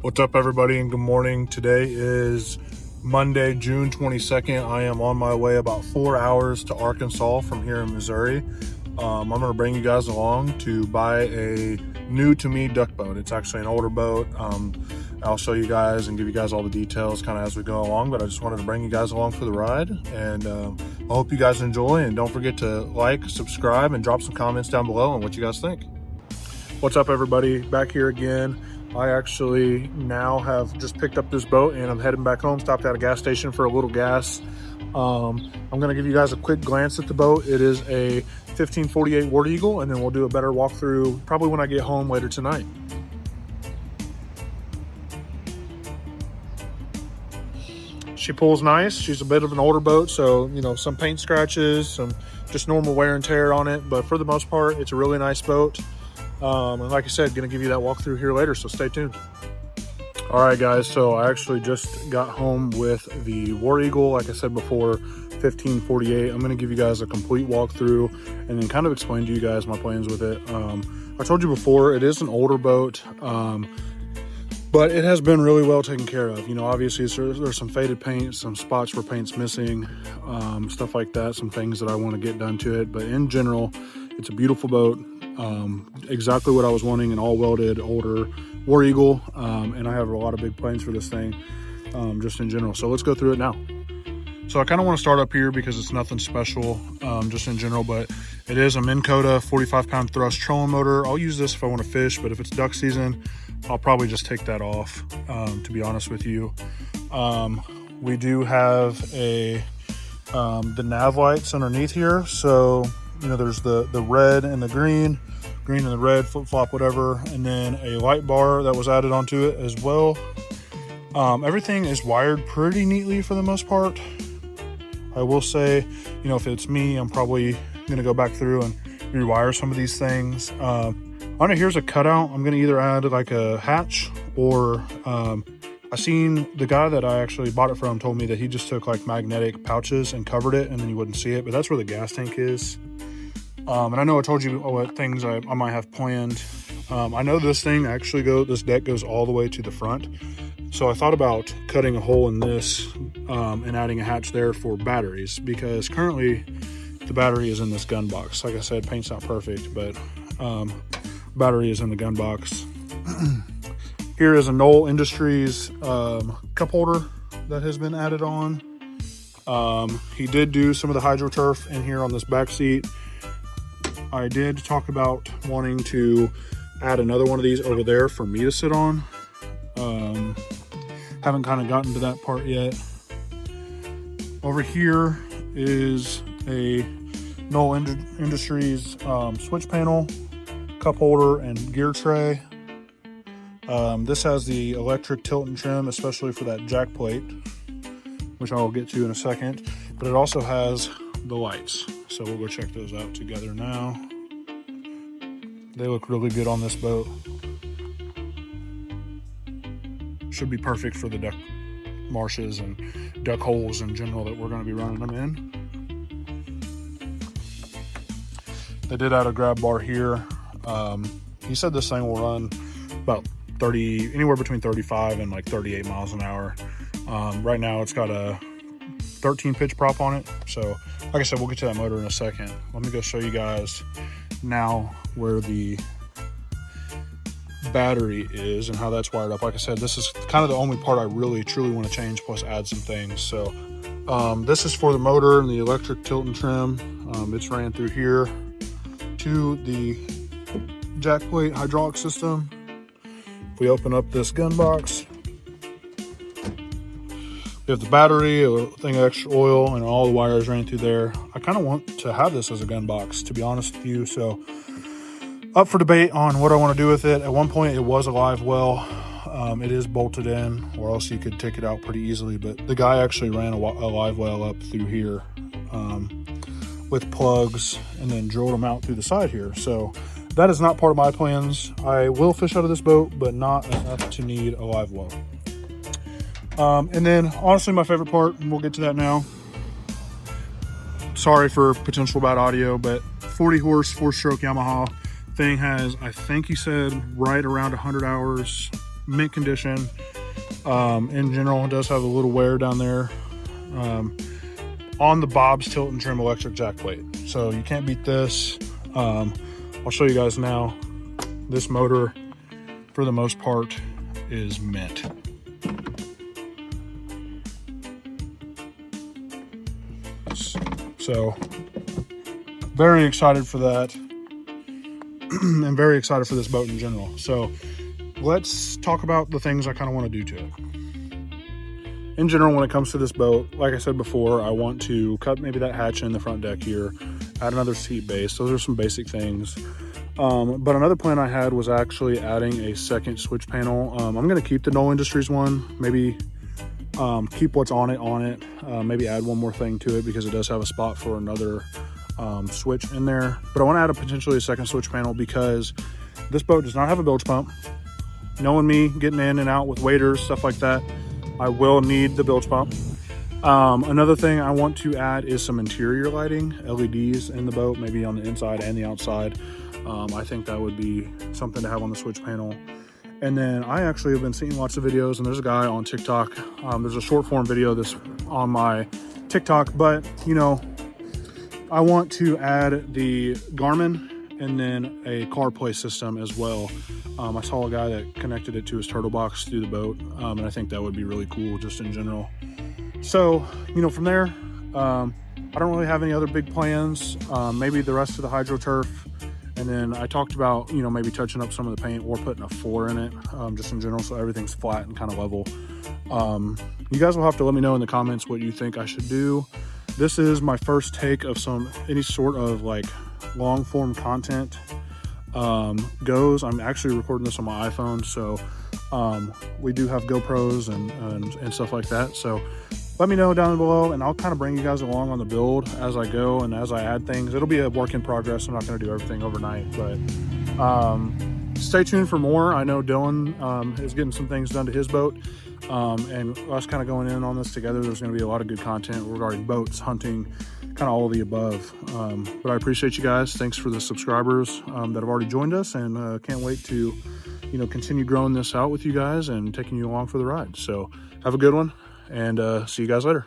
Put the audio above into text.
What's up, everybody, and good morning. Today is Monday, June 22nd. I am on my way about 4 hours to Arkansas from here in Missouri. I'm going to bring you guys along to buy a new to me duck boat. It's actually an older boat. I'll show you guys and give you guys all the details kind of as we go along, but I just wanted to bring you guys along for the ride, and I hope you guys enjoy, and don't forget to like, subscribe, and drop some comments down below on what you guys think. What's up, everybody? Back here again. I actually now have just picked up this boat and I'm heading back home. Stopped at a gas station for a little gas. I'm gonna give you guys a quick glance at the boat. It is a 1548 War Eagle, and then we'll do a better walkthrough probably when I get home later tonight. She pulls nice. She's a bit of an older boat, so you know, some paint scratches, some just normal wear and tear on it, but for the most part, it's a really nice boat. And like I said, gonna give you that walkthrough here later, so stay tuned. All right, guys, so I actually just got home with the War Eagle. Like I said before, 1548. I'm gonna give you guys a complete walkthrough and then kind of explain to you guys my plans with it. I told you before, it is an older boat, but it has been really well taken care of. You know, obviously there's some faded paint, some spots where paint's missing, stuff like that, some things that I want to get done to it. But in general, it's a beautiful boat. Exactly what I was wanting, an all welded older War Eagle, and I have a lot of big plans for this thing, just in general. So let's go through it now. So I kind of want to start up here because it's nothing special, just in general, but it is a Minn Kota 45-pound thrust trolling motor. I'll use this if I want to fish, but if it's duck season, I'll probably just take that off, to be honest with you. We do have the nav lights underneath here, so you know, there's the red and the green and the red, flip-flop, whatever, and then a light bar that was added onto it as well. Everything is wired pretty neatly for the most part. I will say, you know, if it's me, I'm probably gonna go back through and rewire some of these things. On it, here's a cutout. I'm gonna either add like a hatch or I seen the guy that I actually bought it from told me that he just took like magnetic pouches and covered it and then you wouldn't see it, but that's where the gas tank is. And I know I told you what things I might have planned. I know this deck goes all the way to the front. So I thought about cutting a hole in this and adding a hatch there for batteries, because currently the battery is in this gun box. Like I said, paint's not perfect, but battery is in the gun box. Here is a Knoll Industries cup holder that has been added on. He did do some of the hydro turf in here on this back seat. I did talk about wanting to add another one of these over there for me to sit on. Haven't kind of gotten to that part yet. Over here is a Knoll Industries switch panel, cup holder, and gear tray. This has the electric tilt and trim, especially for that jack plate, which I'll get to in a second, but it also has the lights. So we'll go check those out together now. They look really good on this boat. Should be perfect for the duck marshes and duck holes in general that we're going to be running them in. They did add a grab bar here. He said this thing will run about anywhere between 35 and like 38 miles an hour. Right now it's got a 13 pitch prop on it. So like I said, we'll get to that motor in a second. Let me go show you guys now where the battery is and how that's wired up. Like I said, this is kind of the only part I really truly want to change, plus add some things. So this is for the motor and the electric tilt and trim. It's ran through here to the jack plate hydraulic system. If we open up this gun box, we have the battery, a thing of extra oil, and all the wires ran through there. I kind of want to have this as a gun box, to be honest with you. So up for debate on what I want to do with it. At one point it was a live well. It is bolted in, or else you could take it out pretty easily, but the guy actually ran a live well up through here with plugs and then drilled them out through the side here. So that is not part of my plans. I will fish out of this boat, but not enough to need a live well. And then honestly, my favorite part, and we'll get to that now. Sorry for potential bad audio, but 40 horse, 4-stroke Yamaha. Thing has, I think he said, right around 100 hours mint condition. In general, it does have a little wear down there on the Bob's tilt and trim electric jack plate, so you can't beat this. I'll show you guys now. This motor, for the most part, is mint. So very excited for that. I'm very excited for this boat in general. So let's talk about the things I kind of want to do to it. In general, when it comes to this boat, like I said before, I want to cut maybe that hatch in the front deck here, add another seat base. Those are some basic things. But another plan I had was actually adding a second switch panel. I'm going to keep the Knoll Industries one, maybe keep what's on it, maybe add one more thing to it because it does have a spot for another switch in there. But I want to add potentially a second switch panel because this boat does not have a bilge pump. Knowing me, getting in and out with waders, stuff like that, I will need the bilge pump. Another thing I want to add is some interior lighting, LEDs in the boat, maybe on the inside and the outside. I think that would be something to have on the switch panel. And then I actually have been seeing lots of videos, and there's a guy on TikTok. There's a short form video that's on my TikTok, but you know, I want to add the Garmin and then a CarPlay system as well. I saw a guy that connected it to his turtle box through the boat, and I think that would be really cool just in general. So, you know, from there, I don't really have any other big plans. Maybe the rest of the hydro turf. And then I talked about, you know, maybe touching up some of the paint or putting a floor in it, just in general, so everything's flat and kind of level. You guys will have to let me know in the comments what you think I should do. This is my first take of any sort of like long form content goes. I'm actually recording this on my iPhone, so we do have GoPros and stuff like that. So let me know down below, and I'll kind of bring you guys along on the build as I go and as I add things. It'll be a work in progress. I'm not going to do everything overnight, but stay tuned for more. I know Dylan is getting some things done to his boat, and us kind of going in on this together. There's going to be a lot of good content regarding boats, hunting, kind of all of the above. But I appreciate you guys. Thanks for the subscribers that have already joined us, and can't wait to, you know, continue growing this out with you guys and taking you along for the ride. So have a good one, and see you guys later.